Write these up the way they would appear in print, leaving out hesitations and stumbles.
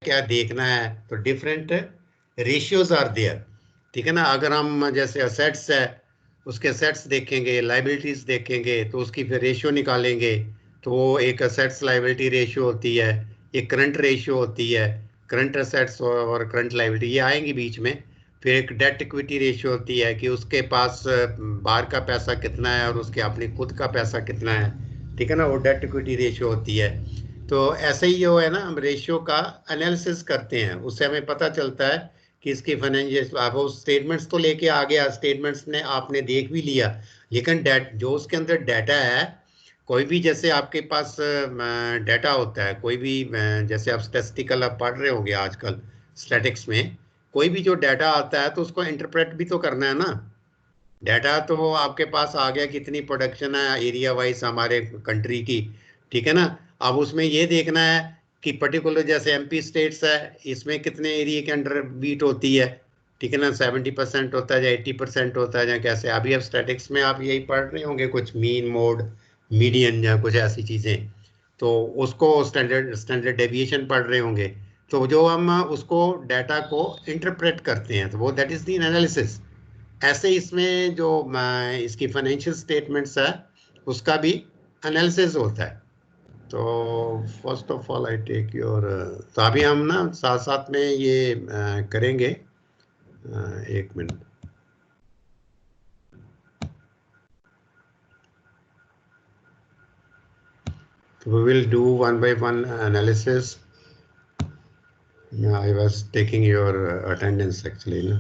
क्या देखना है, तो डिफरेंट रेशियोज आर देयर, ठीक है ना। अगर हम जैसे असेट्स है, उसके असेट्स देखेंगे, लाइबिलिटीज देखेंगे, तो उसकी फिर रेशियो निकालेंगे। तो वो एक असेट्स लाइबिलिटी रेशियो होती है, एक करंट रेशियो होती है, करंट असेट्स और करंट लाइबिलिटी ये आएंगी बीच में। फिर एक डेट इक्विटी रेशियो होती है कि उसके पास बाहर का पैसा कितना है और उसके अपने खुद का पैसा कितना है, ठीक है ना, वो डेट इक्विटी रेशियो होती है। तो ऐसे ही जो है ना, हम रेशियो का एनालिसिस करते हैं, उससे हमें पता चलता है कि इसकी फाइनेंशियल, आप वो स्टेटमेंट्स तो लेके आ गया, स्टेटमेंट्स ने आपने देख भी लिया, लेकिन डेट जो उसके अंदर डाटा है, कोई भी जैसे आपके पास डाटा होता है, कोई भी जैसे आप स्टैटिस्टिकल आप पढ़ रहे होंगे आजकल स्टैटिक्स में, कोई भी जो डाटा आता है तो उसको इंटरप्रेट भी तो करना है ना। डाटा तो वो आपके पास आ गया, कितनी प्रोडक्शन है एरिया वाइज हमारे कंट्री की, ठीक है ना। अब उसमें ये देखना है कि पर्टिकुलर जैसे एमपी स्टेट्स है, इसमें कितने एरिया के अंडर बीट होती है, ठीक है ना, 70% होता है या 80% होता है या कैसे। अभी अब स्टैटिक्स में आप यही पढ़ रहे होंगे कुछ मीन मोड मीडियन या कुछ ऐसी चीज़ें, तो उसको स्टैंडर्ड स्टैंडर्ड डेविएशन पढ़ रहे होंगे। तो जो हम उसको डाटा को इंटरप्रेट करते हैं, तो वो दैट इज द एनालिसिस। ऐसे इसमें जो इसकी फाइनेंशियल स्टेटमेंट्स है, उसका भी एनालिसिस होता है। तो first of all I take your, तो अभी हम ना साथ साथ में ये करेंगे। एक minute, we will do one by one analysis. I was taking your attendance actually, no?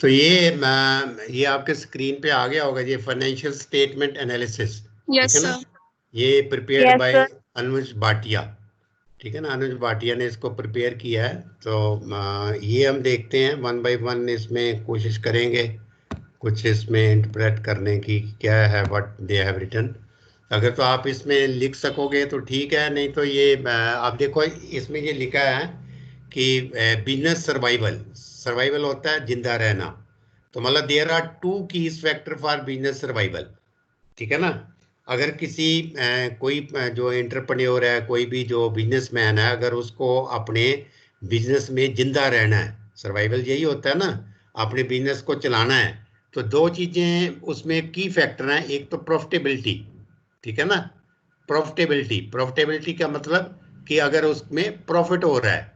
तो ये आपके स्क्रीन पे आ गया होगा, ये फाइनेंशियल स्टेटमेंट एनालिसिस, ठीक है ना। ये प्रिपेयर्ड बाय अनुज भाटिया, ठीक है ना, अनुज भाटिया ने इसको प्रिपेयर किया है। तो ये हम देखते हैं वन बाय वन, इसमें कोशिश करेंगे कुछ इसमें इंटरप्रेट करने की, क्या है व्हाट दे हैव रिटन। अगर तो आप इसमें लिख सकोगे तो ठीक है, नहीं तो ये आप देखो इसमें ये लिखा है कि बिजनेस सर्वाइवल, सर्वाइवल होता है जिंदा रहना। तो मतलब there are two keys factor for business survival, ठीक है ना। अगर किसी कोई जो एंटरप्रेन्योर है, कोई भी जो बिजनेसमैन है, अगर उसको अपने बिजनेस में जिंदा रहना है, सर्वाइवल यही होता है ना, अपने बिजनेस को चलाना है, तो दो चीजें उसमें की फैक्टर हैं। एक तो प्रॉफिटेबिलिटी, ठीक है ना, प्रॉफिटेबिलिटी, प्रॉफिटेबिलिटी का मतलब कि अगर उसमें प्रॉफिट हो रहा है।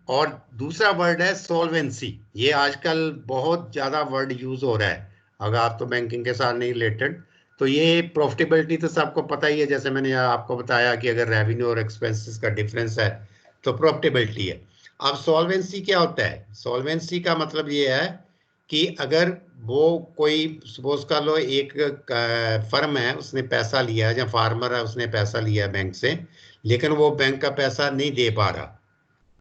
और दूसरा वर्ड है सॉल्वेंसी, ये आजकल बहुत ज्यादा वर्ड यूज हो रहा है, अगर आप तो बैंकिंग के साथ नहीं रिलेटेड। तो ये प्रॉफिटेबिलिटी तो सबको पता ही है, जैसे मैंने आपको बताया कि अगर रेवेन्यू और एक्सपेंसेस का डिफरेंस है तो प्रॉफिटेबिलिटी है। अब सॉल्वेंसी क्या होता है? सॉल्वेंसी का मतलब ये है कि अगर वो कोई सपोज कर लो एक फर्म है, उसने पैसा लिया है, या फार्मर है उसने पैसा लिया है बैंक से, लेकिन वो बैंक का पैसा नहीं दे पा रहा,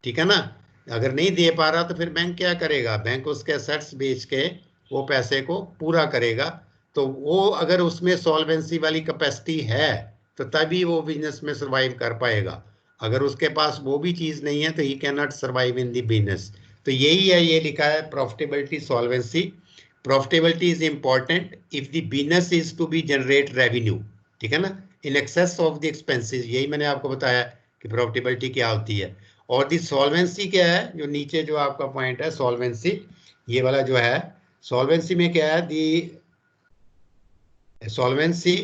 ठीक है ना। अगर नहीं दे पा रहा तो फिर बैंक क्या करेगा? बैंक उसके एसेट्स बेच के वो पैसे को पूरा करेगा। तो वो अगर उसमें सॉल्वेंसी वाली कैपेसिटी है तो तभी वो बिजनेस में सरवाइव कर पाएगा। अगर उसके पास वो भी चीज नहीं है तो he can not survive in the business. तो यही है, ये लिखा है profitability solvency. Profitability is important if the business is to be generate revenue, ठीक है ना, in excess of the expenses. यही मैंने आपको बताया कि प्रॉफिटेबिलिटी क्या होती है। और दी सॉल्वेंसी क्या है, जो नीचे जो आपका पॉइंट है सॉल्वेंसी, ये वाला जो है सॉल्वेंसी में क्या है, दी solvency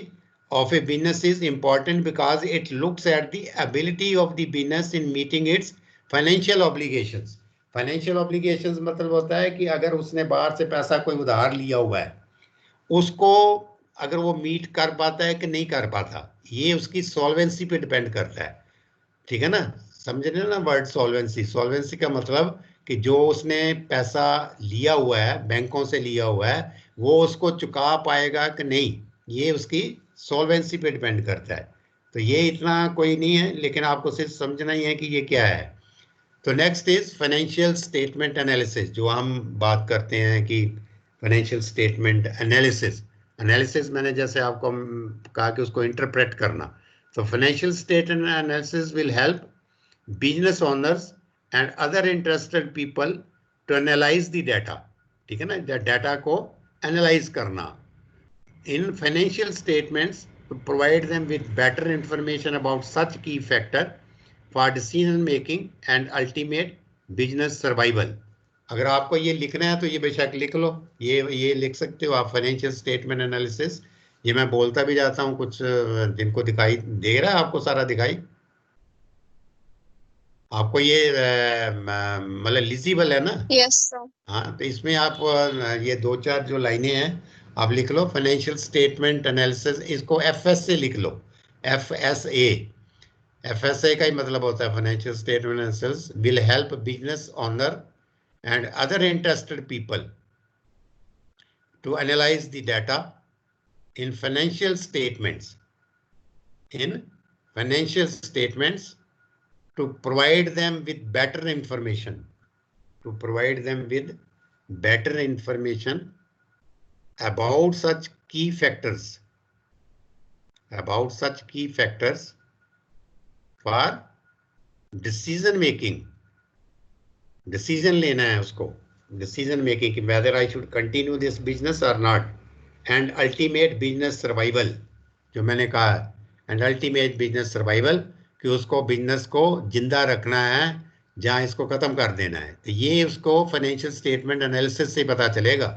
of a business is important because it looks at the ability of the business in meeting its financial obligations. Financial obligations मतलब होता है कि अगर उसने बाहर से पैसा कोई उधार लिया हुआ है, उसको अगर वो मीट कर पाता है कि नहीं कर पाता, ये उसकी सॉल्वेंसी पे डिपेंड करता है। ठीक है ना, समझ रहे ना वर्ड सॉल्वेंसी। सॉल्वेंसी का मतलब कि जो उसने पैसा लिया हुआ है, बैंकों से लिया हुआ है, वो उसको चुका पाएगा कि नहीं, ये उसकी सॉल्वेंसी पे डिपेंड करता है। तो ये इतना कोई नहीं है, लेकिन आपको सिर्फ समझना ही है कि ये क्या है। तो next is financial statement analysis, जो हम बात करते हैं कि फाइनेंशियल स्टेटमेंट एनालिसिस। एनालिसिस मैंने जैसे आपको कहा कि उसको इंटरप्रेट करना। तो financial statement analysis will help business owners and other interested people to analyze the data। ठीक है ना, डाटा को एनालाइज करना in financial statements to provide them with better information about such key factor for decision making and ultimate business survival। अगर आपको ये लिखना है तो ये बेशक लिख लो, ये लिख सकते हो आप, फाइनेंशियल स्टेटमेंट एनालिसिस। ये मैं बोलता भी जाता हूँ, कुछ जिनको दिखाई दे रहा है, आपको सारा दिखाई, आपको ये मतलब लिजिबल है ना? Yes sir. हाँ, तो इसमें आप ये 2-4 जो लाइनें हैं आप लिख लो, फाइनेंशियल स्टेटमेंट एनालिसिस, इसको एफएस से लिख लो, एफएसए। एफएसए का ही मतलब होता है financial statement analysis will help business owner and other interested people to analyse the data in financial statements to provide them with better information about such key factors for decision making। decision लेना है उसको, decision making कि whether I should continue this business or not, and ultimate business survival, जो मैंने कहा, and ultimate business survival कि उसको business को जिंदा रखना है, जहां इसको खत्म कर देना है। तो ये उसको फाइनेंशियल स्टेटमेंट एनालिसिस से पता चलेगा।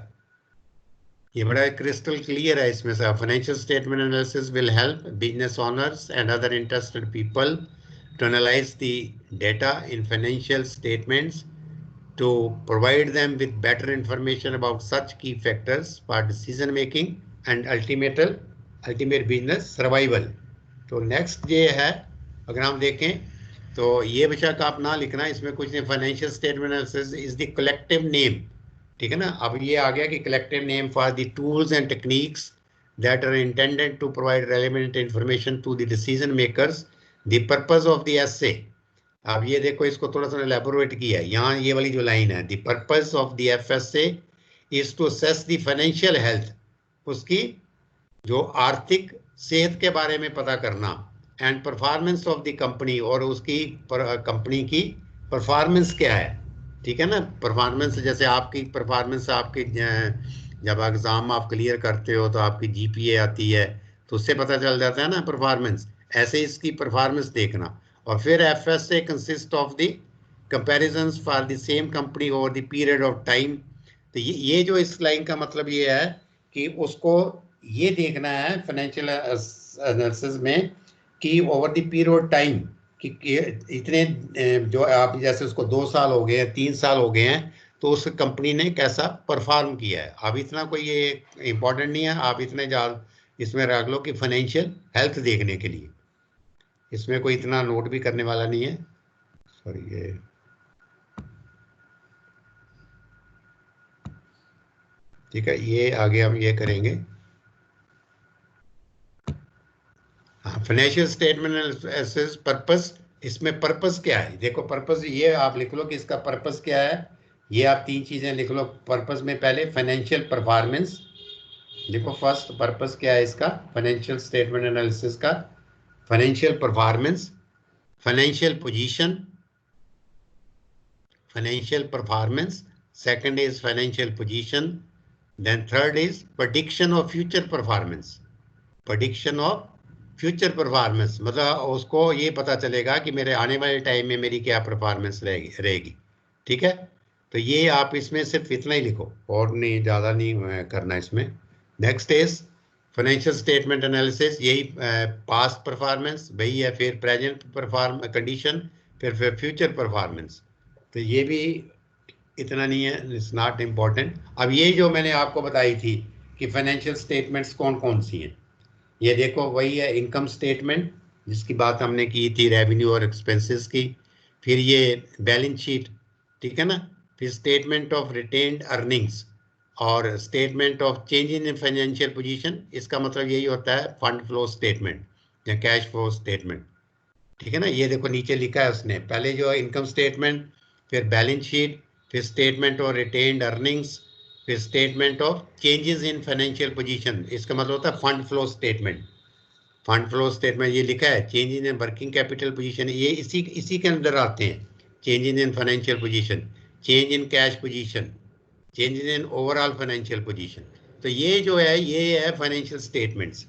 ये बड़ा क्रिस्टल क्लियर है इसमें से। Financial statement analysis will help business owners and other interested people to analyse the data in financial statements to provide them with better information about such key factors for decision making and ultimate business survival। तो next ये है, अगर हम देखें तो ये बेशक आप ना लिखना, इसमें कुछ नहीं। Financial statement analysis is the collective name, ठीक है ना। अब ये आ गया कि collective name for the tools and techniques that are intended to provide relevant information to the decision makers। the purpose of the essay, अब ये देखो, इसको थोड़ा सा एलैबोरेट किया है यहाँ, ये वाली जो लाइन है, the purpose of the FSA is to assess the financial health, उसकी जो आर्थिक सेहत के बारे में पता करना, and performance of the company, और उसकी कंपनी की परफॉर्मेंस क्या है। ठीक है ना, परफॉर्मेंस जैसे आपकी परफॉर्मेंस, आपकी जब एग्जाम आप क्लियर करते हो तो आपकी जीपीए आती है, तो उससे पता चल जाता है ना परफॉर्मेंस। ऐसे इसकी परफॉर्मेंस देखना। और फिर FSA consist of the comparisons for the same company over the period of time. तो ये जो इस लाइन का मतलब ये है कि उसको ये देखना है फाइनेंशियल एनालिसिस में कि over the period of time कि इतने जो आप जैसे उसको 2 साल हो गए हैं, 3 साल हो गए हैं, तो उस कंपनी ने कैसा परफॉर्म किया है। अब इतना कोई ये इम्पोर्टेंट नहीं है, आप इतने ज़्यादा इसमें रख लो कि फाइनेंशियल हेल्थ देखने के लिए, इसमें कोई इतना नोट भी करने वाला नहीं है। सॉरी, ये ठीक है, ये आगे हम ये करेंगे। हाँ, फाइनेंशियल स्टेटमेंट एनालिसिस पर्पस, इसमें पर्पस क्या है देखो। पर्पस ये आप लिख लो कि इसका पर्पस क्या है। ये आप 3 चीजें लिख लो पर्पस में। पहले फाइनेंशियल परफॉर्मेंस, देखो फर्स्ट पर्पस क्या है इसका फाइनेंशियल स्टेटमेंट एनालिसिस का। Financial performance, financial position, financial performance, second is financial position, then third is prediction of future performance, prediction of future performance, मतलब उसको ये पता चलेगा कि मेरे आने वाले टाइम में मेरी क्या परफॉर्मेंस रहेगी। ठीक है, तो ये आप इसमें सिर्फ इतना ही लिखो और नहीं, ज़्यादा नहीं करना इसमें। Next is financial statement analysis, यही पास्ट परफॉर्मेंस वही है, फिर प्रेजेंट परफॉर्म कंडीशन, फिर फ्यूचर परफॉर्मेंस। तो ये भी इतना नहीं है, इट्स नॉट इम्पॉर्टेंट। अब ये जो मैंने आपको बताई थी कि फाइनेंशियल स्टेटमेंट्स कौन कौन सी हैं, ये देखो वही है इनकम स्टेटमेंट जिसकी बात हमने की थी, रेवेन्यू और एक्सपेंसेस की, फिर ये बैलेंस शीट, ठीक है ना, फिर स्टेटमेंट ऑफ रिटेन्ड अर्निंग्स और statement of change in financial position, इसका मतलब यही होता है फंड फ्लो स्टेटमेंट या कैश फ्लो स्टेटमेंट। ठीक है ना, ये देखो नीचे लिखा है उसने, पहले जो है इनकम स्टेटमेंट, फिर बैलेंस शीट, फिर स्टेटमेंट ऑफ रिटेन्ड अर्निंग्स, फिर statement of changes in financial position, इसका मतलब होता है fund flow statement. Fund flow statement ये लिखा है, changes in working capital position, ये इसी के अंदर आते हैं, changes in financial position, change in cash position, changes in overall financial position. तो ये जो है ये है फाइनेंशियल स्टेटमेंट्स।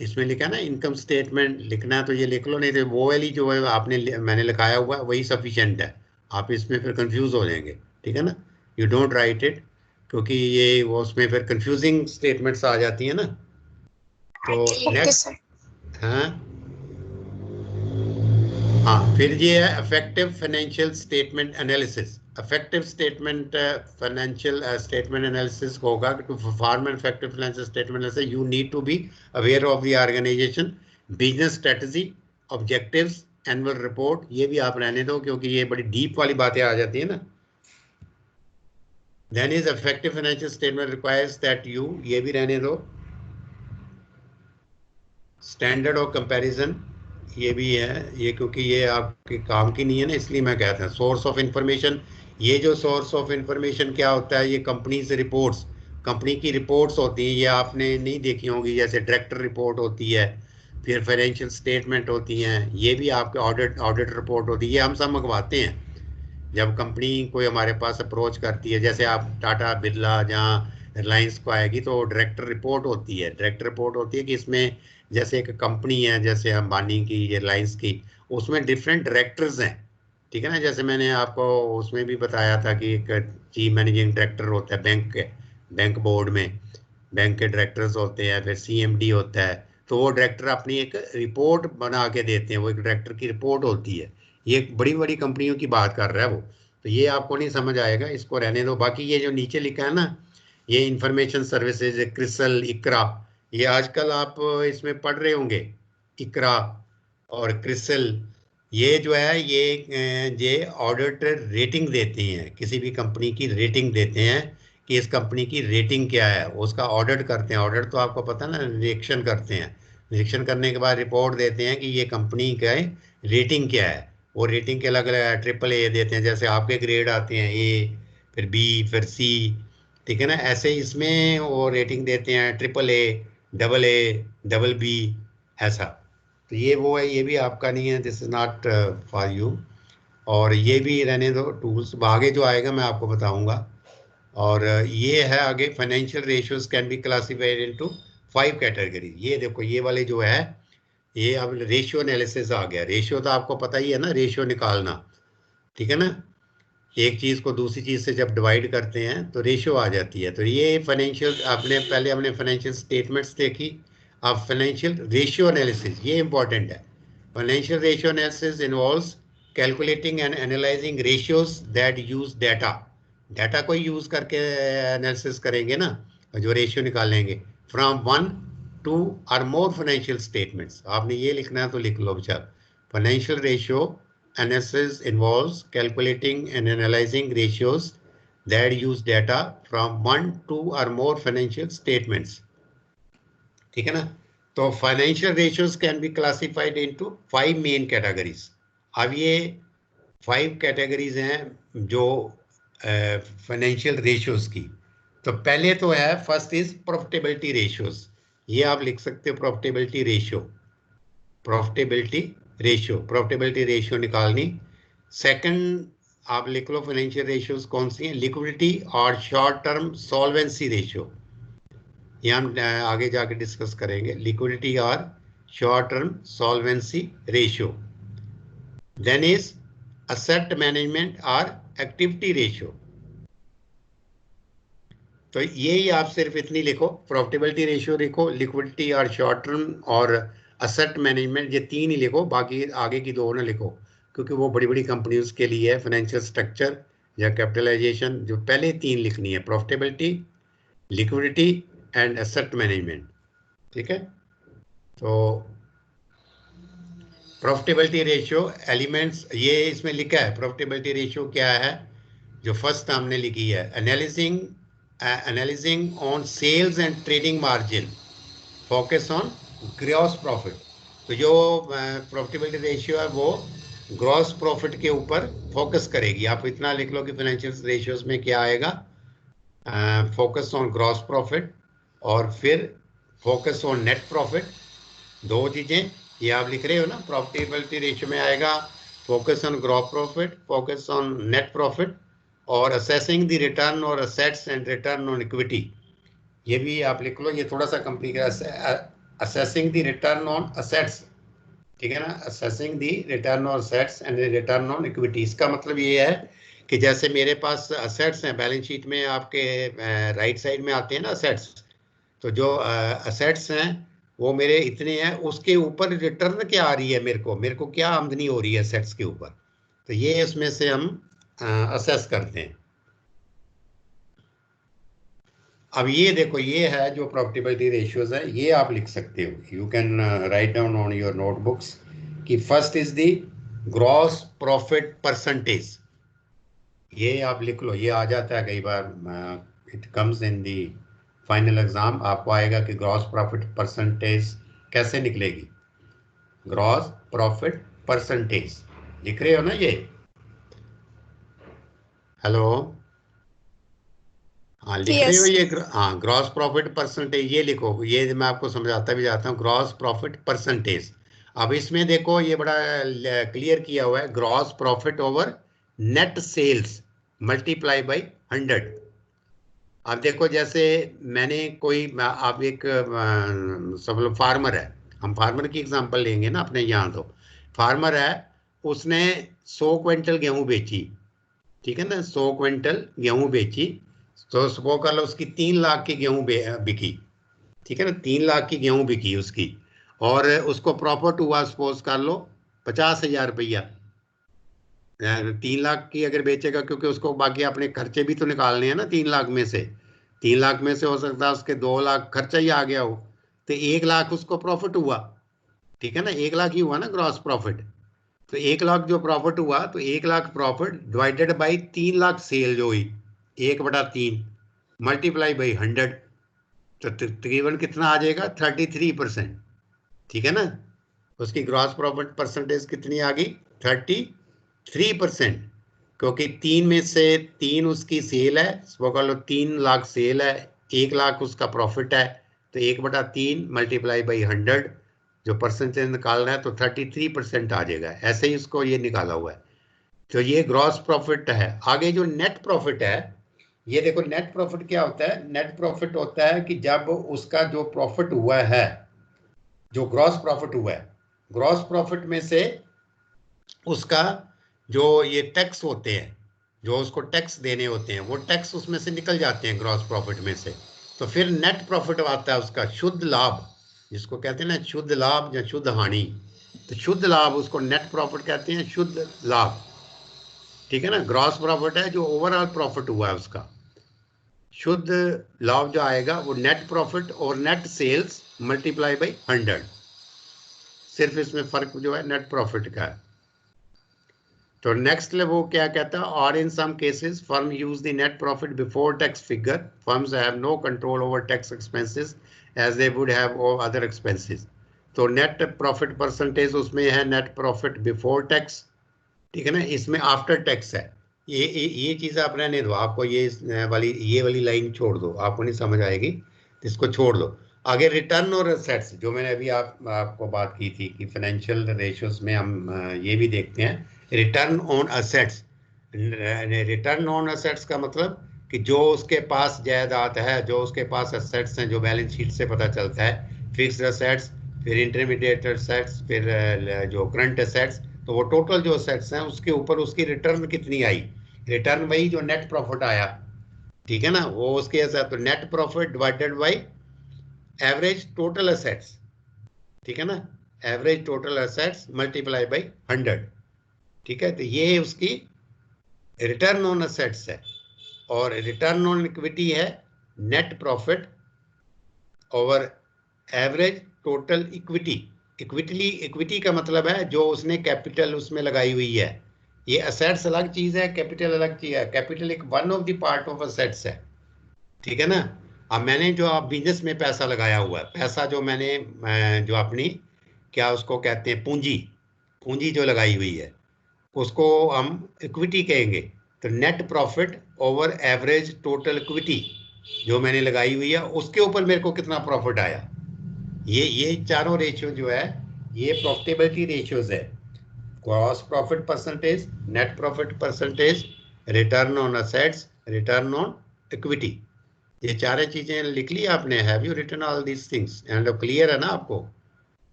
इसमें लिखा है ना इनकम स्टेटमेंट, लिखना है तो ये लिख लो, नहीं तो वो वाली जो है आपने मैंने लिखाया हुआ है वही सफिशिएंट है, आप इसमें फिर कंफ्यूज हो जाएंगे। ठीक है ना, यू डोंट राइट इट, क्योंकि ये वो उसमें फिर कंफ्यूजिंग स्टेटमेंट्स आ जाती है ना। तो नेक्स्ट, हाँ हाँ, फिर ये है effective financial statement analysis. Effective statement financial statement analysis होगा, to perform an effective financial statement analysis you need to be aware of the organisation, business strategy, objectives, annual report. ये भी आप रहने दो क्योंकि ये बड़ी डीप वाली बातें आ जाती है ना। Then is effective financial statement requires that you, ये भी रहने दो। स्टैंडर्ड ऑफ कंपैरिजन, ये भी है, ये क्योंकि ये आपके काम की नहीं है ना, इसलिए मैं कहता हूँ। सोर्स ऑफ इंफॉर्मेशन, ये जो सोर्स ऑफ इंफॉर्मेशन क्या होता है, ये कंपनी से रिपोर्ट्स, कंपनी की रिपोर्ट्स होती हैं, ये आपने नहीं देखी होंगी, जैसे डायरेक्टर रिपोर्ट होती है, फिर फाइनेंशियल स्टेटमेंट होती हैं, ये भी आपके ऑडिट रिपोर्ट होती है, ये हम सब मंगवाते हैं जब कंपनी कोई हमारे पास अप्रोच करती है। जैसे आप टाटा बिरला जहाँ रिलायंस को आएगी तो डायरेक्टर रिपोर्ट होती है, डायरेक्टर रिपोर्ट होती है कि इसमें जैसे एक कंपनी है जैसे अंबानी की, रिलायंस की, उसमें डिफरेंट डायरेक्टर्स हैं। ठीक है ना, जैसे मैंने आपको उसमें भी बताया था कि एक चीफ मैनेजिंग डायरेक्टर होता है बैंक के, बैंक बोर्ड में बैंक के डायरेक्टर्स होते हैं, फिर सीएमडी होता है, तो वो डायरेक्टर अपनी एक रिपोर्ट बना के देते हैं, वो एक डायरेक्टर की रिपोर्ट होती है। ये एक बड़ी बड़ी कंपनियों की बात कर रहा है वो, तो ये आपको नहीं समझ आएगा, इसको रहने दो। बाकी ये जो नीचे लिखा है ना, ये इंफॉर्मेशन सर्विसेज, क्रिसल, इकरा, ये आजकल आप इसमें पढ़ रहे होंगे, इकरा और क्रिसल, ये जो है ये ऑडिटर रेटिंग देते हैं, किसी भी कंपनी की रेटिंग देते हैं कि इस कंपनी की रेटिंग क्या है, उसका ऑडिट करते हैं। ऑडिट तो आपको पता है ना, निरीक्षण करते हैं, निरीक्षण करने के बाद रिपोर्ट देते हैं कि ये कंपनी का रेटिंग क्या है। वो रेटिंग के अलग अलग ट्रिपल ए देते हैं, जैसे आपके ग्रेड आते हैं ए, फिर बी, फिर सी, ठीक है ना, ऐसे इसमें वो रेटिंग देते हैं, ट्रिपल ए, डबल बी, ऐसा। तो ये वो है, ये भी आपका नहीं है, this is not for you. और ये भी रहने दो टूल्स, आगे जो आएगा मैं आपको बताऊंगा। और ये है आगे, financial ratios can be classified into 5 category. ये देखो ये वाले जो है, ये अब रेशियो एनालिसिस आ गया। रेशियो तो आपको पता ही है ना, रेशियो निकालना, ठीक है ना, एक चीज को दूसरी चीज से जब डिवाइड करते हैं तो रेशियो आ जाती है। तो ये फाइनेंशियल, आपने पहले हमने फाइनेंशियल स्टेटमेंट्स देखी, अब फाइनेंशियल रेशियो एनालिसिस, ये इंपॉर्टेंट है। Financial ratio analysis involves calculating and analysing ratios that use data, data को यूज करके एनालिसिस करेंगे ना, जो रेशियो निकालेंगे, फ्रॉम 1 2 और मोर फाइनेंशियल स्टेटमेंट्स। आपने ये लिखना है तो लिख लो बेचार। Financial ratio analysis involves calculating and analyzing ratios that use data from 1 2 or more financial statements। ठीक है ना, तो financial ratios can be classified into 5 main categories. अब ये 5 कैटेगरीज हैं जो फाइनेंशियल रेशियोज की। तो पहले तो है, फर्स्ट इज प्रॉफिटेबिलिटी रेशियोज, ये आप लिख सकते हो, प्रॉफिटेबिलिटी रेशियो, प्रॉफिटेबिलिटी रेशियो निकालनी। सेकंड आप लिख लो फाइनेंशियल रेशियोज कौन सी हैं, लिक्विडिटी और शॉर्ट टर्म सॉल्वेंसी रेशियो, ये हम आगे जाके डिस्कस करेंगे। लिक्विडिटी और short term solvency ratio. Then is asset management or activity ratio. तो यही आप सिर्फ इतनी लिखो, प्रॉफिटेबिलिटी रेशियो लिखो, लिक्विडिटी और शॉर्ट टर्म और असेट मैनेजमेंट, ये तीन ही लिखो, बाकी आगे की दो ना लिखो, क्योंकि वो बड़ी बड़ी कंपनीज के लिए है, फाइनेंशियल स्ट्रक्चर या कैपिटलाइजेशन। जो पहले तीन लिखनी है, profitability, liquidity and asset management. ठीक है, तो प्रॉफिटेबिलिटी रेशियो एलिमेंट्स ये इसमें लिखा है। प्रॉफिटेबिलिटी रेशियो क्या है, जो फर्स्ट हमने लिखी है, analysing on sales and trading margin, focus on gross profit. तो जो प्रॉफिटेबिलिटी रेशियो है वो ग्रॉस प्रॉफिट के ऊपर फोकस करेगी। आप इतना लिख लो कि फाइनेंशियल रेशियोज में क्या आएगा, फोकस ऑन ग्रॉस प्रॉफिट और फिर फोकस ऑन नेट प्रॉफिट। दो चीजें ये आप लिख रहे हो ना, प्रॉफिटेबिलिटी रेशियो में आएगा focus on gross profit, focus on net profit, और असेसिंग द रिटर्न और assets and return on equity, ये भी आप लिख लो। ये थोड़ा सा कंप्लीकेटेड है, assessing the return on assets, ठीक है ना, assessing the return on assets and return on equity. इसका मतलब ये है कि जैसे मेरे पास असेट्स हैं, बैलेंस शीट में आपके राइट साइड में आते हैं ना असेट्स, तो जो असेट्स हैं वो मेरे इतने हैं, उसके ऊपर रिटर्न क्या आ रही है, मेरे को क्या आमदनी हो रही है असेट्स के ऊपर, तो ये इसमें से हम असेस करते हैं। अब ये देखो, ये है जो प्रॉफिटेबिलिटी रेशियोज है, ये आप लिख सकते हो। You can write down on your notebooks कि first is the gross profit percentage, ये आप लिख लो। ये आ जाता है कई बार, it comes in the final exam, आपको आएगा कि ग्रॉस प्रॉफिट परसेंटेज कैसे निकलेगी। ग्रॉस प्रॉफिट परसेंटेज लिख रहे हो ना ये, हेलो, हाँ लिख रहे हो ये, हाँ ग्रॉस प्रॉफिट परसेंटेज ये लिखो, ये मैं आपको समझाता भी जाता हूँ, ग्रॉस प्रॉफिट परसेंटेज। अब इसमें देखो ये बड़ा क्लियर किया हुआ है, gross profit over net sales multiply by 100। अब देखो जैसे मैंने कोई, आप एक सब लोग फार्मर है, हम फार्मर की एग्जांपल लेंगे ना अपने यहाँ, तो फार्मर है, उसने 100 क्विंटल गेहूं बेची, ठीक है ना, 100 क्विंटल गेहूं बेची, तो सपो कर लो उसकी 3 लाख की गेहूं बिकी, ठीक है ना, 3 लाख की गेहूं बिकी उसकी, और उसको प्रॉफिट हुआ सपोज कर लो 50,000 रुपया। 3 लाख की अगर बेचेगा, क्योंकि उसको बाकी अपने खर्चे भी तो निकालने हैं ना, 3 लाख में से, 3 लाख में से हो सकता है उसके 2 लाख खर्चा ही आ गया हो, तो 1 लाख उसको प्रॉफिट हुआ, ठीक है ना, 1 लाख ही हुआ ना ग्रॉस प्रॉफिट। तो 1 लाख जो प्रॉफिट हुआ, तो 1 lakh profit divided by 3 lakh sale जो हुई, 1/3 मल्टीप्लाई बाई 100, तो तकरीबन कितना आ जाएगा, 33%, ठीक है ना। उसकी ग्रॉस प्रॉफिट परसेंटेज कितनी आ गई, 33%, क्योंकि 3 में से 3 उसकी सेल है, वो कह लो 3 लाख सेल है, 1 लाख उसका प्रॉफिट है, तो 1/3 मल्टीप्लाई बाई 100, जो परसेंटेज निकालना है तो 33% आ जाएगा। ऐसे ही उसको ये निकाला हुआ है, तो ये ग्रॉस प्रॉफिट है। आगे जो नेट प्रॉफिट है, ये देखो नेट प्रॉफिट क्या होता है, नेट प्रॉफिट होता है कि जब उसका जो प्रॉफिट हुआ है, जो ग्रॉस प्रॉफिट हुआ है, ग्रॉस प्रॉफिट में से उसका जो ये टैक्स होते हैं, जो उसको टैक्स देने होते हैं, वो टैक्स उसमें से निकल जाते हैं ग्रॉस प्रॉफिट में से, तो फिर नेट प्रॉफिट आता है उसका, शुद्ध लाभ जिसको कहते हैं ना, शुद्ध लाभ या शुद्ध हानि, तो शुद्ध लाभ उसको नेट प्रॉफिट कहते हैं, शुद्ध लाभ, ठीक है ना। ग्रॉस प्रॉफिट है जो ओवरऑल प्रॉफिट हुआ है उसका, शुद्ध लाभ जो आएगा वो नेट प्रॉफिट और नेट सेल्स मल्टीप्लाई बाई 100, सिर्फ इसमें फर्क जो है नेट प्रॉफिट का है। तो नेक्स्ट वो क्या कहता है, और in some cases firm use the net profit before tax figure, firms have no control over tax expenses as they would have over other expenses. तो नेट प्रॉफिट परसेंटेज उसमें है नेट प्रॉफिट बिफोर टैक्स, ठीक है ना, इसमें after tax है। ये चीज़ आप रहने दो, आपको ये वाली लाइन छोड़ दो, आपको नहीं समझ आएगी, तो इसको छोड़ दो। आगे रिटर्न और असेट्स, जो मैंने अभी आपको बात की थी कि फाइनेंशियल रेशियोज में हम ये भी देखते हैं, return on assets. Return on assets का मतलब कि जो उसके पास जायदाद है, जो उसके पास असेट्स हैं, जो बैलेंस शीट से पता चलता है, फिक्स्ड असेट्स, फिर इंटरमीडिएट असेट्स, फिर जो करंट असेट्स, तो वो टोटल जो असेट्स हैं उसके ऊपर उसकी रिटर्न कितनी आई, रिटर्न वही जो नेट प्रॉफिट आया, ठीक है ना, वो उसके साथ, तो net profit divided by average total assets, ठीक है ना, average total assets multiply by 100, ठीक है। तो ये उसकी रिटर्न ऑन असेट्स है, और रिटर्न ऑन इक्विटी है net profit over average total equity. Equity का मतलब है जो उसने कैपिटल उसमें लगाई हुई है। ये असेट्स अलग चीज है, कैपिटल अलग चीज है। कैपिटल एक one of the part of assets है, ठीक है ना। अब मैंने जो आप बिजनेस में पैसा लगाया हुआ है, पैसा जो मैंने जो अपनी क्या उसको कहते हैं, पूंजी, पूंजी जो लगाई हुई है उसको हम इक्विटी कहेंगे। तो net profit over average total equity जो मैंने लगाई हुई है, उसके ऊपर मेरे को कितना प्रॉफिट आया, ये चारों रेशियो जो है ये प्रॉफिटेबिलिटी रेशियोज है। Gross profit percentage, net profit percentage, return on assets, return on equity, ये चारों चीजें लिख ली आपने। Have you written all these things and clear है ना आपको?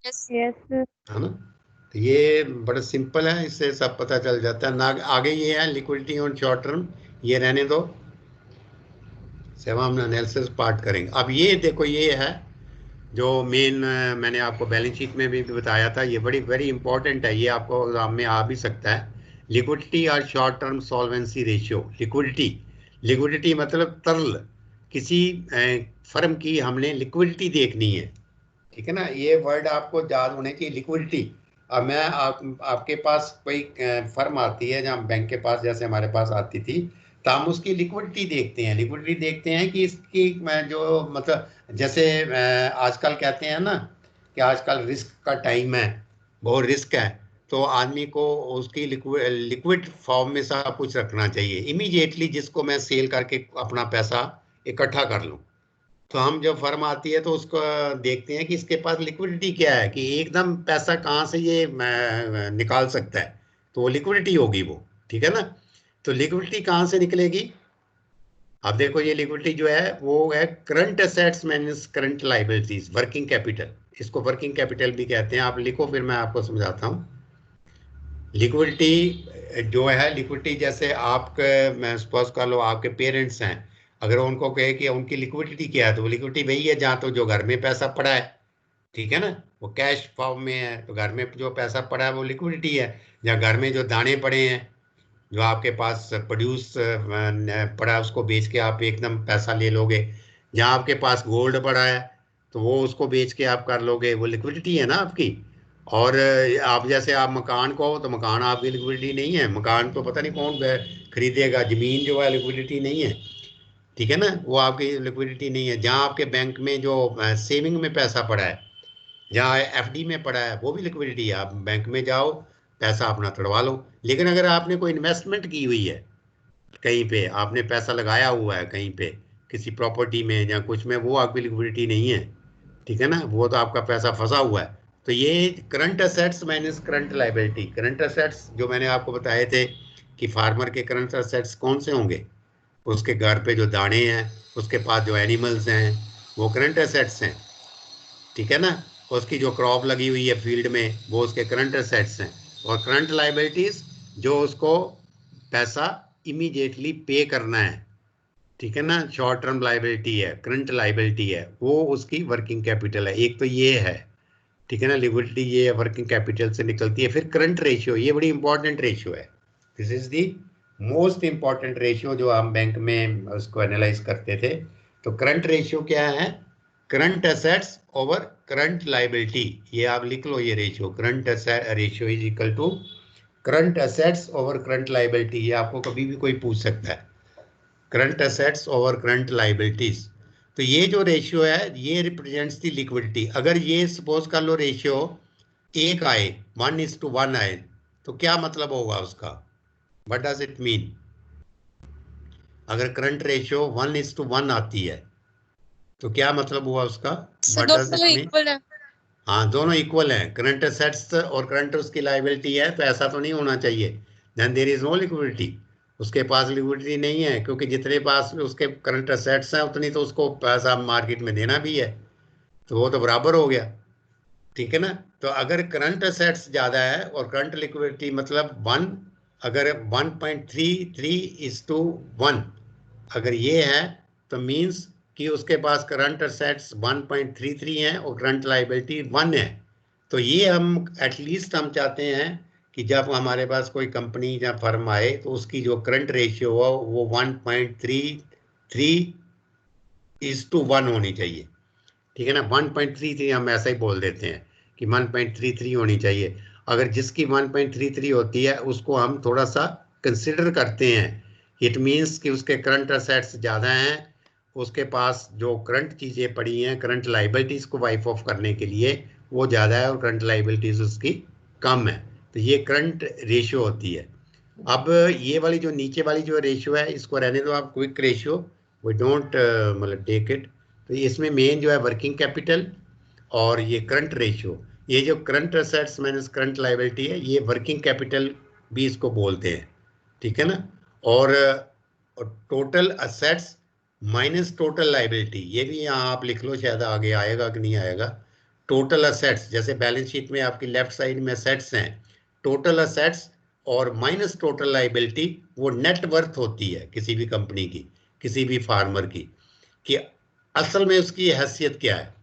यस यस है ना। तो ये बड़ा सिंपल है, इससे सब पता चल जाता है ना। आगे ये है लिक्विडिटी ऑन शॉर्ट टर्म, ये रहने दो, सब हम एनालिसिस पार्ट करेंगे। अब ये देखो, ये है जो मेन मैंने आपको बैलेंस शीट में भी बताया था, ये बड़ी वेरी इंपॉर्टेंट है, ये आपको एग्जाम में आ भी सकता है। लिक्विडिटी और short term solvency ratio. Liquidity, liquidity मतलब तरल, किसी फर्म की हमने लिक्विडिटी देखनी है, ठीक है ना। ये वर्ड आपको याद होने चाहिए, लिक्विडिटी। अब मैं आपके पास कोई फर्म आती है, जहाँ बैंक के पास जैसे हमारे पास आती थी, तो हम उसकी लिक्विडिटी देखते हैं। लिक्विडिटी देखते हैं कि इसकी जो मतलब जैसे आजकल कहते हैं ना कि आजकल रिस्क का टाइम है, बहुत रिस्क है, तो आदमी को उसकी लिक्विड फॉर्म में सब कुछ रखना चाहिए इमीडिएटली, जिसको मैं सेल करके अपना पैसा इकट्ठा कर लूँ। तो हम जब फर्म आती है तो उसको देखते हैं कि इसके पास लिक्विडिटी क्या है, कि एकदम पैसा कहाँ से ये निकाल सकता है, तो वो लिक्विडिटी होगी वो, ठीक है ना। तो लिक्विडिटी कहाँ से निकलेगी? अब देखो, ये लिक्विडिटी जो है वो है current assets minus current liabilities, working capital. इसको वर्किंग कैपिटल भी कहते हैं। आप लिखो, फिर मैं आपको समझाता हूँ। लिक्विडिटी जो है, लिक्विडिटी जैसे आपके, मैं सपोज कर लो आपके पेरेंट्स हैं, अगर उनको कहे कि उनकी लिक्विडिटी क्या है, तो वो लिक्विडिटी वही है जहाँ तो जो घर में पैसा पड़ा है, ठीक है ना, वो कैश फॉर्म में है, तो घर में जो पैसा पड़ा है वो लिक्विडिटी है। या घर में जो दाने पड़े हैं, जो आपके पास प्रोड्यूस पड़ा है, उसको बेच के आप एकदम पैसा ले लोगे। जहाँ आपके पास गोल्ड पड़ा है, तो वो उसको बेच के आप कर लोगे, वो लिक्विडिटी है ना आपकी। और आप जैसे आप मकान को, तो मकान आपकी लिक्विडिटी नहीं है, मकान तो पता नहीं कौन खरीदेगा, जमीन जो है लिक्विडिटी नहीं है, ठीक है ना, वो आपकी लिक्विडिटी नहीं है। जहाँ आपके बैंक में जो सेविंग में पैसा पड़ा है, जहाँ एफडी में पड़ा है, वो भी लिक्विडिटी है। आप बैंक में जाओ, पैसा अपना तोड़वा लो। लेकिन अगर आपने कोई इन्वेस्टमेंट की हुई है, कहीं पे आपने पैसा लगाया हुआ है, कहीं पे किसी प्रॉपर्टी में या कुछ में, वो आपकी लिक्विडिटी नहीं है, ठीक है ना, वो तो आपका पैसा फंसा हुआ है। तो ये current assets minus current liability. Current assets जो मैंने आपको बताए थे कि फार्मर के करंट असेट्स कौन से होंगे, उसके घर पे जो दाने हैं, उसके पास जो एनिमल्स हैं, वो करंट असेट्स हैं, ठीक है ना। उसकी जो क्रॉप लगी हुई है फील्ड में, वो उसके करंट असेट्स हैं। और करंट लाइबिलिटीज जो उसको पैसा इमीडिएटली पे करना है, ठीक है ना, शॉर्ट टर्म लाइबिलिटी है, करंट लाइबिलिटी है, वो उसकी वर्किंग कैपिटल है। एक तो ये है, ठीक है ना, लिक्विडिटी ये वर्किंग कैपिटल से निकलती है। फिर करंट रेशियो, ये बड़ी इंपॉर्टेंट रेशियो है। This is the most important ratio जो हम बैंक में उसको एनालाइज करते थे। तो करंट रेशियो क्या है? Current assets over current liability. ये आप लिख लो, ये ratio, current ratio is equal to current assets over current liability. ये आपको कभी भी कोई पूछ सकता है, current assets over current liabilities. तो ये जो रेशियो है, ये रिप्रेजेंट्स दी लिक्विडिटी। अगर ये सपोज कर लो रेशियो 1 आए, 1:1 आए, तो क्या मतलब होगा उसका? What does it mean? अगर करंट रेशियो 1:1 आती है, तो क्या मतलब हुआ उसका? What does it mean? हाँ, दोनों इक्वल हैं, करंट एसेट्स और करंट उसकी लाइबिलिटी है, तो ऐसा तो नहीं होना चाहिए। Then there is no liquidity, उसके पास लिक्विडिटी नहीं है, क्योंकि जितने पास उसके करंट एसेट्स हैं उतनी तो उसको पैसा मार्केट में देना भी है, तो वो तो बराबर हो गया। ठीक है ना। तो अगर करंट असेट्स ज्यादा है और करंट लिक्विडिटी मतलब 1, अगर 1.33:1 अगर ये है तो मींस कि उसके पास करंट असेट्स 1.33 हैं और करंट लायबिलिटी 1 है। तो ये हम एटलीस्ट हम चाहते हैं कि जब हमारे पास कोई कंपनी या फर्म आए तो उसकी जो करंट रेशियो हो वो 1.33:1 होनी चाहिए। ठीक है ना, 1.33 हम ऐसा ही बोल देते हैं कि 1.33 होनी चाहिए। अगर जिसकी 1.33 होती है उसको हम थोड़ा सा कंसिडर करते हैं। इट मीन्स कि उसके करंट असेट्स ज़्यादा हैं, उसके पास जो करंट चीज़ें पड़ी हैं करंट लाइबिलिटीज़ को वाइप ऑफ करने के लिए वो ज़्यादा है और करंट लाइबिलिटीज़ उसकी कम है। तो ये करंट रेशियो होती है। अब ये वाली जो नीचे वाली जो रेशियो है इसको रहने दो आप, क्विक रेशियो, वी डोंट मतलब टेक इट। तो इसमें मेन जो है वर्किंग कैपिटल और ये करंट रेशियो, ये जो current assets minus current liability है ये वर्किंग कैपिटल भी इसको बोलते हैं। ठीक है ना। और total assets minus total liability, ये भी यहाँ आप लिख लो, शायद आगे आएगा कि नहीं आएगा। टोटल असेट्स जैसे बैलेंस शीट में आपकी लेफ्ट साइड में असेट्स हैं, टोटल असेट्स और माइनस टोटल लायबिलिटी वो नेट वर्थ होती है किसी भी कंपनी की, किसी भी फार्मर की, कि असल में उसकी हैसियत क्या है।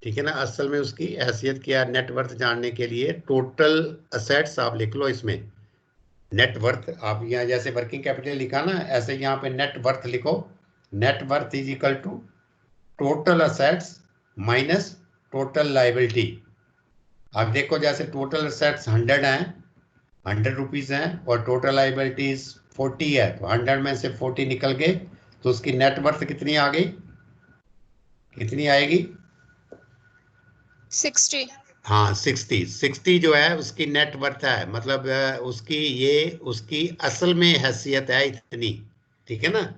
ठीक है ना, असल में उसकी हैसियत क्या है। नेटवर्थ जानने के लिए टोटल असेट्स आप लिख लो इसमें, नेटवर्थ आप यहाँ जैसे वर्किंग कैपिटल लिखा ना ऐसे यहाँ पे नेटवर्थ लिखो। Net worth is equal to total assets minus total liability. आप देखो जैसे टोटल असेट्स 100 हैं, 100 रुपीज हैं और टोटल लायबिलिटीज 40 है, तो 100 में से 40 निकल गए तो उसकी नेटवर्थ कितनी आ गई, कितनी आएगी? 60। हाँ 60 जो है उसकी नेट वर्थ है, मतलब उसकी ये उसकी असल में हैसियत है इतनी। ठीक है ना,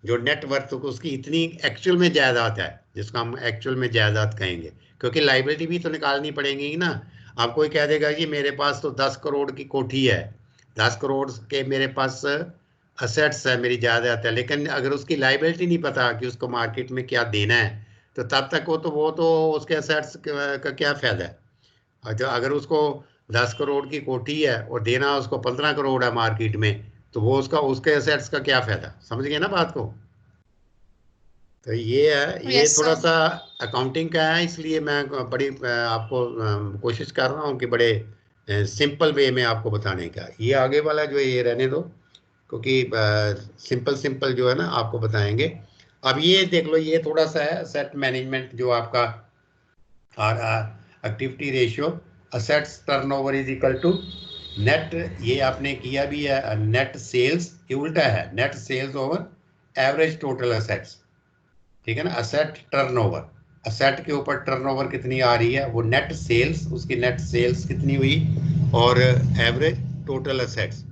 जो नेट वर्थ उसकी इतनी एक्चुअल में जायदाद है, जिसको हम एक्चुअल में जायदाद कहेंगे, क्योंकि लाइबिलिटी भी तो निकालनी पड़ेगी ना। आप कोई कह देगा कि मेरे पास तो 10 करोड़ की कोठी है, 10 करोड़ के मेरे पास असेट्स है, मेरी जायदाद है, लेकिन अगर उसकी लाइबिलिटी नहीं पता कि उसको मार्केट में क्या देना है तो तब तक वो तो उसके असेट्स का क्या फायदा है। अच्छा, अगर उसको 10 करोड़ की कोठी है और देना उसको 15 करोड़ है मार्केट में, तो वो उसके एसेट्स का क्या फायदा, समझ गए ना बात को। तो ये है, ये Yes, थोड़ा sir. सा अकाउंटिंग का है, इसलिए मैं बड़ी आपको कोशिश कर रहा हूँ कि बड़े सिंपल वे में आपको बताने का। ये आगे वाला जो है ये रहने दो, क्योंकि सिंपल सिंपल जो है ना आपको बताएंगे। अब ये देख लो, ये थोड़ा सा है असेट मैनेजमेंट जो आपका और activity ratio, assets turnover is equal to net, ये आपने किया भी है, नेट सेल्स, ये उल्टा है, net sales over average total assets. ठीक है ना, असेट टर्नओवर, असेट के ऊपर टर्नओवर कितनी आ रही है वो नेट सेल्स, उसकी नेट सेल्स कितनी हुई और एवरेज टोटल असेट्स।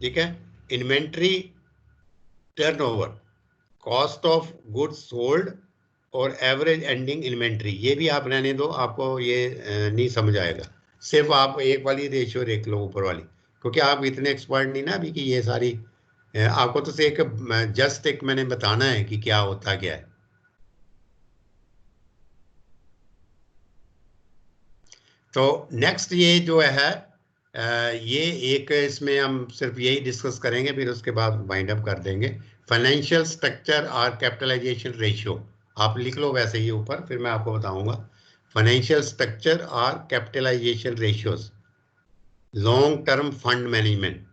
ठीक है, inventory turnover, cost of goods sold और एवरेज एंडिंग इन्वेंट्री, ये भी आप रहने दो, आपको ये नहीं समझ आएगा। सिर्फ आप एक वाली रेशियो देख लो ऊपर वाली, क्योंकि आप इतने एक्सपर्ट नहीं ना अभी कि ये सारी आपको तो एक जस्ट एक मैंने बताना है कि क्या होता क्या है। तो नेक्स्ट ये जो है ये एक, इसमें हम सिर्फ यही डिस्कस करेंगे, फिर उसके बाद वाइंड अप कर देंगे। फाइनेंशियल स्ट्रक्चर और कैपिटलाइजेशन रेशियो आप लिख लो वैसे ही ऊपर, फिर मैं आपको बताऊंगा। फाइनेंशियल स्ट्रक्चर और capitalisation ratios, long term fund management.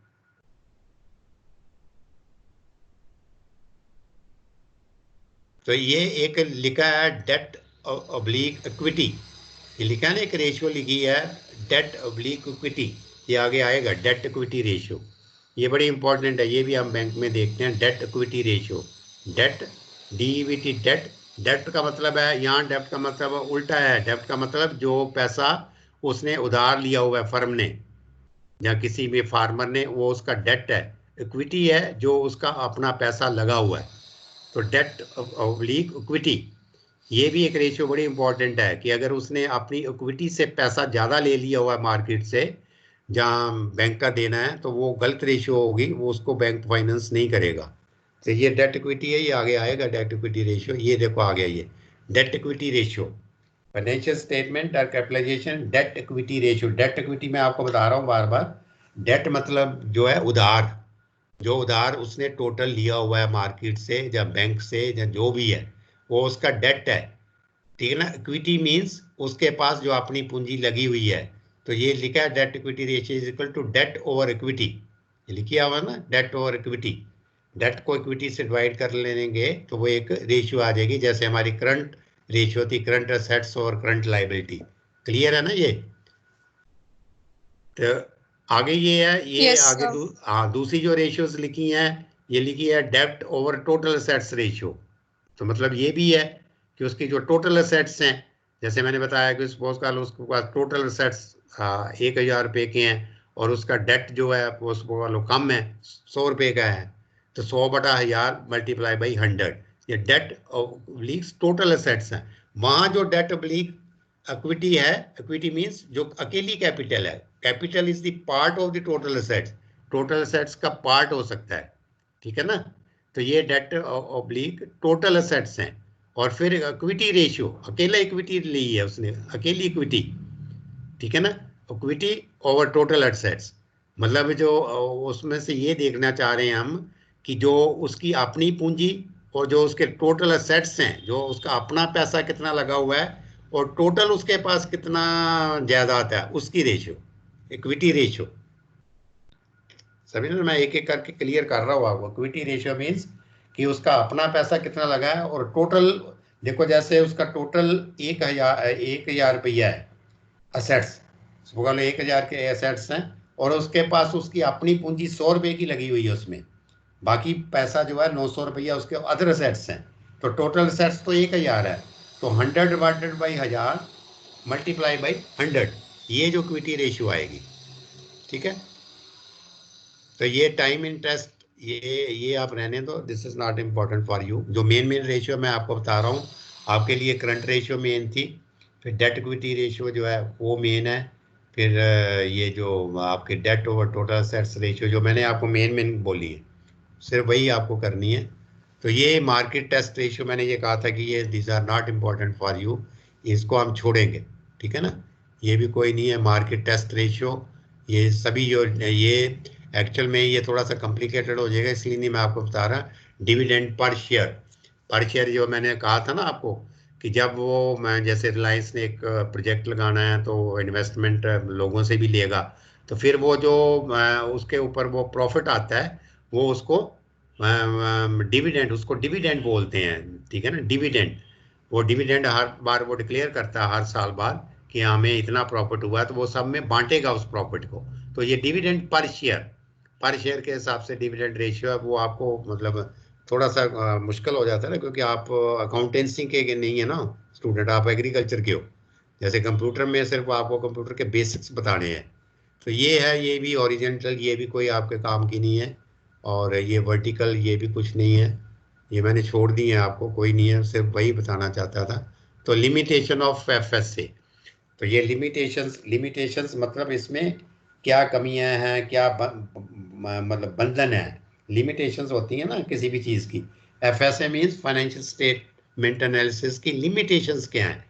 तो ये एक लिखा है डेट ऑब्लिक इक्विटी, ये लिखा है ना, एक रेशियो लिखी है डेट ऑब्लिक इक्विटी, ये आगे आएगा डेट इक्विटी रेशियो, ये बड़ी इंपॉर्टेंट है, ये भी हम बैंक में देखते हैं। डेट इक्विटी रेशियो, डेट डीईवीटी डेट, डेट का मतलब है यहाँ, डेप्ट का मतलब उल्टा है, डेप्ट का मतलब जो पैसा उसने उधार लिया हुआ है फर्म ने या किसी भी फार्मर ने, वो उसका डेट है। इक्विटी है जो उसका अपना पैसा लगा हुआ है, तो डेट ऑब्लिक इक्विटी, ये भी एक रेशियो बड़ी इंपॉर्टेंट है कि अगर उसने अपनी इक्विटी से पैसा ज़्यादा ले लिया हुआ है मार्केट से जहाँ बैंक का देना है, तो वो गलत रेशियो होगी, वो उसको बैंक फाइनेंस नहीं करेगा। तो ये डेट इक्विटी है, ये आगे आएगा डेट इक्विटी रेशियो, ये देखो आ गया ये debt equity ratio. Financial statement और capitalisation, debt equity ratio. Debt equity मैं आपको बता रहा हूँ बार बार, डेट मतलब जो है उधार, जो उधार उसने टोटल लिया हुआ है मार्केट से या बैंक से या जो भी है, वो उसका डेट है, ठीक है ना। इक्विटी मींस उसके पास जो अपनी पूंजी लगी हुई है, तो ये लिखा है debt equity ratio is equal to debt over equity, ये लिखा हुआ ना, डेट ओवर इक्विटी। डेट को इक्विटी से डिवाइड कर लेंगे तो वो एक रेशियो आ जाएगी, जैसे हमारी करंट रेशियो थी, करंट असेट्स और करंट लायबिलिटी। क्लियर है ना ये? तो आगे ये है, ये Yes, आगे sir. हाँ, दूसरी जो रेशियोज लिखी हैं, ये लिखी है डेब्ट ओवर टोटल असेट्स रेशियो। तो मतलब ये भी है कि उसकी जो टोटल असेट्स हैं, जैसे मैंने बताया कि सपोज कर लो उसके पास टोटल असेट्स 1,000 रुपये के हैं और उसका डेट जो है वो सपोज लो कम है, 100 रुपये का है, तो 100/1000 मल्टीप्लाई बाई 100, ये डेट ऑब्लिक टोटल असेट्स हैं। वहाँ जो डेट ऑब्लिक इक्विटी है, इक्विटी मींस जो अकेली कैपिटल है, capital is the part of the total assets, total assets का पार्ट हो सकता है, ठीक है ना। तो ये डेट ऑब्लिक टोटल असेट्स हैं। और फिर इक्विटी रेशियो, अकेला इक्विटी ली है उसने, अकेली इक्विटी, ठीक है ना, इक्विटी ओवर टोटल असेट्स। मतलब जो उसमें से ये देखना चाह रहे हैं हम कि जो उसकी अपनी पूंजी और जो उसके टोटल असेट्स हैं, जो उसका अपना पैसा कितना लगा हुआ है और टोटल उसके पास कितना जायदाद है, उसकी रेशियो, इक्विटी रेशियो। सभी ना, मैं एक एक करके क्लियर कर रहा हूँ आपको। इक्विटी रेशियो मीन्स कि उसका अपना पैसा कितना लगा है और टोटल, देखो जैसे उसका टोटल 1,000 रुपया है असेट्स, 1,000 के एसेट्स हैं और उसके पास उसकी अपनी पूंजी 100 रुपये की लगी हुई है उसमें, बाकी पैसा जो है 900 रुपया उसके अदर असेट्स हैं, तो टोटल असेट्स तो 1,000 है, तो 100 डिवाइडेड बाई 1000 मल्टीप्लाई बाई 100, ये जो इक्विटी रेशियो आएगी, ठीक है। तो ये टाइम इंटरेस्ट, ये आप रहने दो, this is not important for you. जो मेन रेशियो मैं आपको बता रहा हूँ, आपके लिए करंट रेशियो मेन थी, फिर डेट इक्विटी रेशियो जो है वो मेन है, फिर ये जो आपके debt over total assets ratio जो मैंने आपको मेन बोली है, सिर्फ वही आपको करनी है। तो ये मार्केट टेस्ट रेशियो मैंने ये कहा था कि ये this are not important for you, इसको हम छोड़ेंगे, ठीक है ना। ये भी कोई नहीं है मार्केट टेस्ट रेशियो, ये सभी जो ये एक्चुअल में ये थोड़ा सा कॉम्प्लिकेटेड हो जाएगा, इसलिए नहीं मैं आपको बता रहा। डिविडेंड पर शेयर जो मैंने कहा था ना आपको, कि जब वो मैं जैसे रिलायंस ने एक प्रोजेक्ट लगाना है तो इन्वेस्टमेंट लोगों से भी लेगा, तो फिर वो जो उसके ऊपर वो प्रॉफिट आता है, वो उसको डिविडेंड, उसको डिविडेंड बोलते हैं, ठीक है ना, डिविडेंड। वो डिविडेंड हर बार वो डिक्लेयर करता है हर साल बाद कि हमें इतना प्रॉफिट हुआ है, तो वो सब में बांटेगा उस प्रॉफिट को। तो ये डिविडेंड पर शेयर के हिसाब से डिविडेंड रेशियो है, वो आपको मतलब थोड़ा सा मुश्किल हो जाता है ना, क्योंकि आप अकाउंटेंसी के नहीं है ना स्टूडेंट, आप एग्रीकल्चर के हो। जैसे कंप्यूटर में सिर्फ आपको कंप्यूटर के बेसिक्स बताने हैं, तो ये है, ये भी ओरिजेंटल, ये भी कोई आपके काम की नहीं है, और ये वर्टिकल ये भी कुछ नहीं है, ये मैंने छोड़ दी है आपको, कोई नहीं है, सिर्फ वही बताना चाहता था। तो लिमिटेशन ऑफ एफएसए, तो ये लिमिटेशंस मतलब इसमें क्या कमियां हैं, क्या मतलब बंधन है, लिमिटेशंस होती है ना किसी भी चीज़ की। FSA means financial statement analysis की लिमिटेशंस क्या हैं,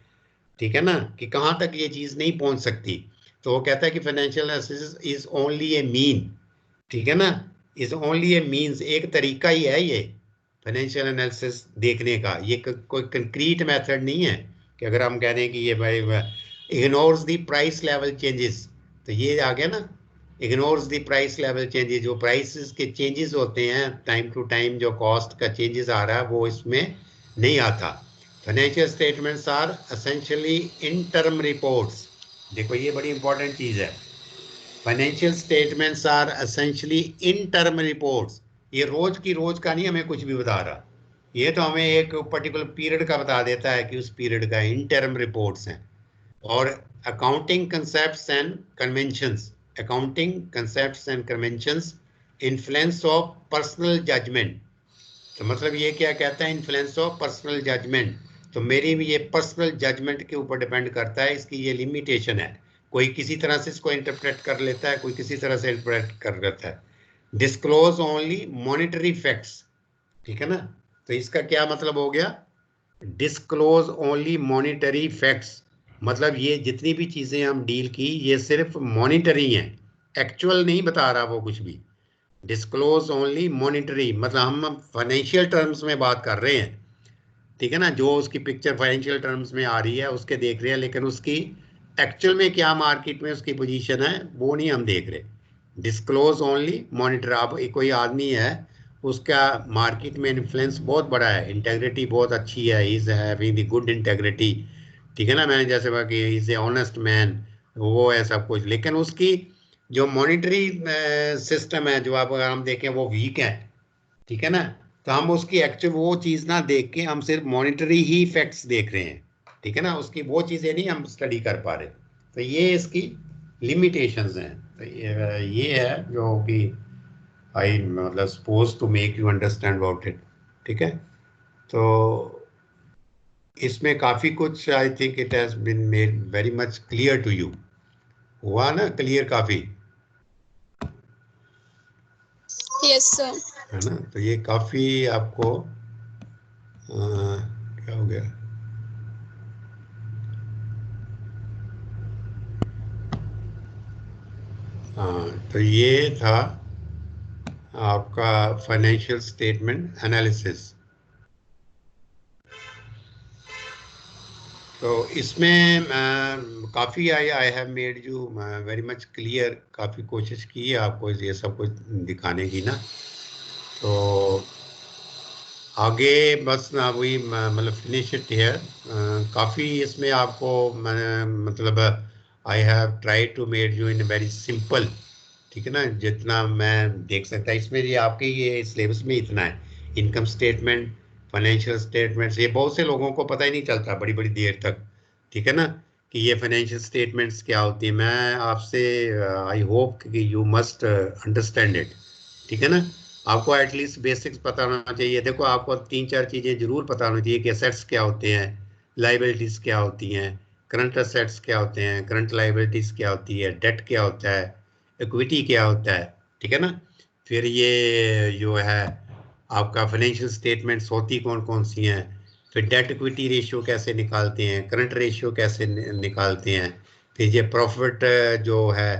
ठीक है ना, कि कहाँ तक ये चीज़ नहीं पहुंच सकती। तो वो कहता है कि financial analysis is only A mean, ठीक है ना, इज ओनली ए मीन्स, एक तरीका ही है ये फाइनेंशियल एनालिसिस देखने का, ये कोई कंक्रीट मेथड नहीं है कि अगर हम कह रहे हैं कि ये भाई ignores the price level changes, तो ये आ गया ना, ignores the price level changes, जो प्राइसेस के चेंजेस होते हैं टाइम टू टाइम, जो कॉस्ट का चेंजेस आ रहा है वो इसमें नहीं आता। Financial statements are essentially interim reports, देखो ये बड़ी इंपॉर्टेंट चीज़ है, financial statements are essentially interim reports, ये रोज की रोज का नहीं हमें कुछ भी बता रहा, ये तो हमें एक पर्टिकुलर पीरियड का बता देता है कि उस पीरियड का इन टर्म रिपोर्ट्स हैं। और accounting concepts and conventions, accounting concepts and conventions influence of personal judgement, तो मतलब ये क्या कहता है, इन्फ्लुएंस ऑफ पर्सनल जजमेंट, तो मेरी भी ये पर्सनल जजमेंट के ऊपर डिपेंड करता है, इसकी ये लिमिटेशन है। कोई किसी तरह से इसको इंटरप्रेट कर लेता है, कोई किसी तरह से इंटरप्रेट कर लेता है। डिस्क्लोज ओनली मॉनिटरी फैक्ट्स, ठीक है ना, तो इसका क्या मतलब हो गया, डिस्क्लोज ओनली मॉनिटरी फैक्ट्स, मतलब ये जितनी भी चीजें हम डील की ये सिर्फ मॉनिटरी हैं, एक्चुअल नहीं बता रहा वो कुछ भी। डिस्क्लोज ओनली मॉनिटरी, मतलब हम फाइनेंशियल टर्म्स में बात कर रहे हैं, ठीक है ना, जो उसकी पिक्चर फाइनेंशियल टर्म्स में आ रही है उसके देख रहे हैं, लेकिन उसकी एक्चुअल में क्या मार्केट में उसकी पोजीशन है वो नहीं हम देख रहे। Disclose only monitor. अब कोई आदमी है उसका मार्केट में इन्फ्लुएंस बहुत बड़ा है, इंटेग्रिटी बहुत अच्छी है, is having the good integrity, ठीक है ना, मैंने जैसे कहा कि इज ए ऑनेस्ट मैन, वो है सब कुछ, लेकिन उसकी जो मॉनिटरी सिस्टम है जो आप अगर हम देखें वो वीक है, ठीक है ना, तो हम उसकी एक्चुअल वो चीज ना देख के हम सिर्फ मॉनिटरी ही फैक्ट्स देख रहे हैं, ठीक है ना, उसकी वो चीजें नहीं हम स्टडी कर पा रहे। तो ये इसकी लिमिटेशंस हैं। तो ये है जो कि आई मतलब suppose to make you understand about it, ठीक है। तो इसमें काफी कुछ I think it has been made very much clear to you, हुआ ना क्लियर काफी? Yes sir. है ना, तो ये काफी आपको क्या हो गया, हाँ, तो ये था आपका फाइनेंशियल स्टेटमेंट एनालिसिस। तो इसमें काफ़ी I have made you very much clear, काफ़ी कोशिश की है आपको ये सब कुछ दिखाने की ना। तो आगे बस ना वही मतलब फिनिश इट हियर। काफ़ी इसमें आपको मतलब I have try to made you in very simple, ठीक है ना, जितना मैं देख सकता है इसमें, ये आपके ये सिलेबस में इतना है, इनकम स्टेटमेंट, फाइनेंशियल स्टेटमेंट्स, ये बहुत से लोगों को पता ही नहीं चलता बड़ी बड़ी देर तक, ठीक है ना, कि ये फाइनेंशियल स्टेटमेंट्स क्या होती है। मैं आपसे आई होप कि यू मस्ट अंडरस्टैंड इट, ठीक है ना। आपको एटलीस्ट बेसिक्स पता होना चाहिए। देखो आपको तीन चार चीज़ें जरूर पता होनी चाहिए कि एसेट्स क्या होते हैं, लाइबिलिटीज़ क्या होती हैं, करंट एसेट्स क्या होते हैं, करंट लाइबिलिटीज़ क्या होती है, डेट क्या होता है, इक्विटी क्या होता है, ठीक है ना। फिर ये जो है आपका फाइनेंशियल स्टेटमेंट्स होती कौन कौन सी हैं, फिर डेट इक्विटी रेशियो कैसे निकालते हैं, करंट रेशियो कैसे निकालते हैं, फिर ये प्रॉफिट जो है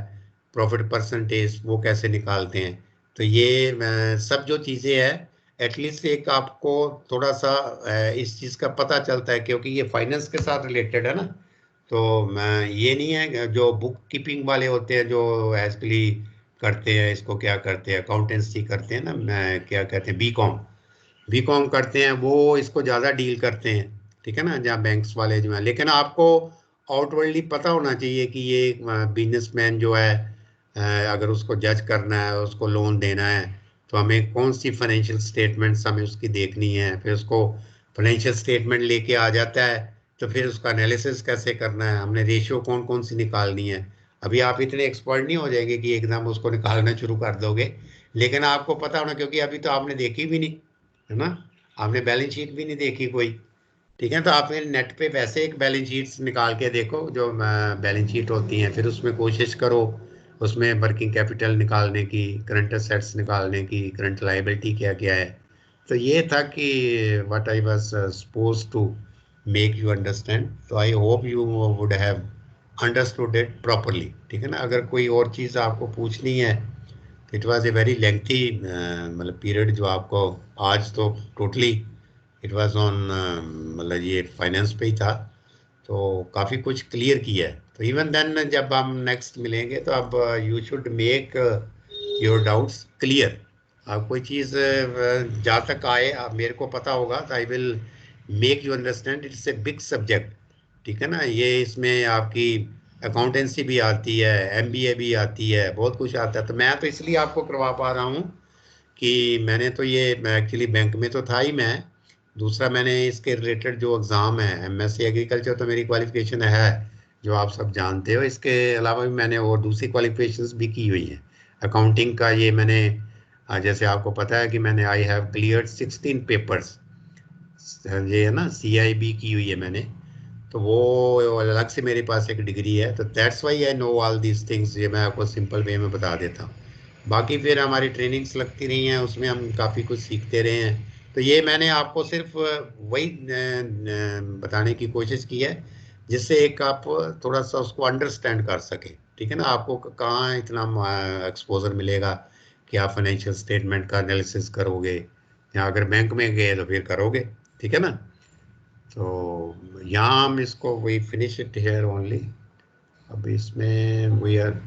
प्रॉफिट परसेंटेज वो कैसे निकालते हैं। तो ये सब जो चीज़ें हैं एटलीस्ट एक आपको थोड़ा सा इस चीज़ का पता चलता है, क्योंकि ये फाइनेंस के साथ रिलेटेड है ना। तो ये नहीं है जो बुक कीपिंग वाले होते हैं जो एजली करते हैं, इसको क्या करते हैं, अकाउंटेंसी करते हैं ना, क्या कहते हैं, बीकॉम करते हैं, वो इसको ज़्यादा डील करते हैं, ठीक है ना, जहाँ बैंक्स वाले जो हैं। लेकिन आपको आउटवर्डली पता होना चाहिए कि ये बिजनेसमैन जो है अगर उसको जज करना है, उसको लोन देना है, तो हमें कौन सी फाइनेंशियल स्टेटमेंट्स हमें उसकी देखनी है, फिर उसको फाइनेंशियल स्टेटमेंट लेके आ जाता है तो फिर उसका एनालिसिस कैसे करना है, हमने रेशियो कौन कौन सी निकालनी है। अभी आप इतने एक्सपर्ट नहीं हो जाएंगे कि एकदम उसको निकालना शुरू कर दोगे, लेकिन आपको पता होना, क्योंकि अभी तो आपने देखी भी नहीं, है ना, आपने बैलेंस शीट भी नहीं देखी कोई, ठीक है। तो आप नेट पे वैसे एक बैलेंस शीट निकाल के देखो जो बैलेंस शीट होती हैं, फिर उसमें कोशिश करो उसमें वर्किंग कैपिटल निकालने की, करंट असेट्स निकालने की, करंट लाइबिलिटी क्या क्या है। तो ये था कि what I was suppose to make you understand. तो I hope you would have understood it properly, ठीक है ना। अगर कोई और चीज़ आपको पूछनी है, it was a very lengthy मतलब पीरियड जो आपको आज तो टोटली इट वाज ऑन मतलब ये फाइनेंस पे ही था, तो काफ़ी कुछ क्लियर किया है। तो इवन देन जब हम नेक्स्ट मिलेंगे तो अब you should make your doubts clear. आप कोई चीज़ जहाँ तक आए आप मेरे को पता होगा तो I will make you understand, it's a big subject, ठीक है ना। ये इसमें आपकी अकाउंटेंसी भी आती है, एमबीए भी आती है, बहुत कुछ आता है। तो मैं तो इसलिए आपको करवा पा रहा हूँ कि मैंने तो ये एक्चुअली बैंक में तो था ही मैं, दूसरा मैंने इसके रिलेटेड जो एग्ज़ाम है एमएससी एग्रीकल्चर तो मेरी क्वालिफिकेशन है जो आप सब जानते हो, इसके अलावा भी मैंने और दूसरी क्वालिफिकेशंस भी की हुई हैं। अकाउंटिंग का ये मैंने जैसे आपको पता है कि मैंने आई हैव क्लियर्ड 16 पेपर्स, ये है ना, सीआईबी की हुई है मैंने, तो वो अलग से मेरे पास एक डिग्री है, तो that's why I know all these things. ये मैं आपको सिंपल वे में बता देता हूँ। बाकी फिर हमारी ट्रेनिंग्स लगती रही हैं, उसमें हम काफ़ी कुछ सीखते रहे हैं। तो ये मैंने आपको सिर्फ वही बताने की कोशिश की है, जिससे एक आप थोड़ा सा उसको अंडरस्टैंड कर सके, ठीक है ना। आपको कहाँ इतना एक्सपोजर मिलेगा कि आप फाइनेंशियल स्टेटमेंट का एनालिसिस करोगे, या अगर बैंक में गए तो फिर करोगे, ठीक है ना। तो यहाँ हम इसको we finish it here only. अब इसमें वी आर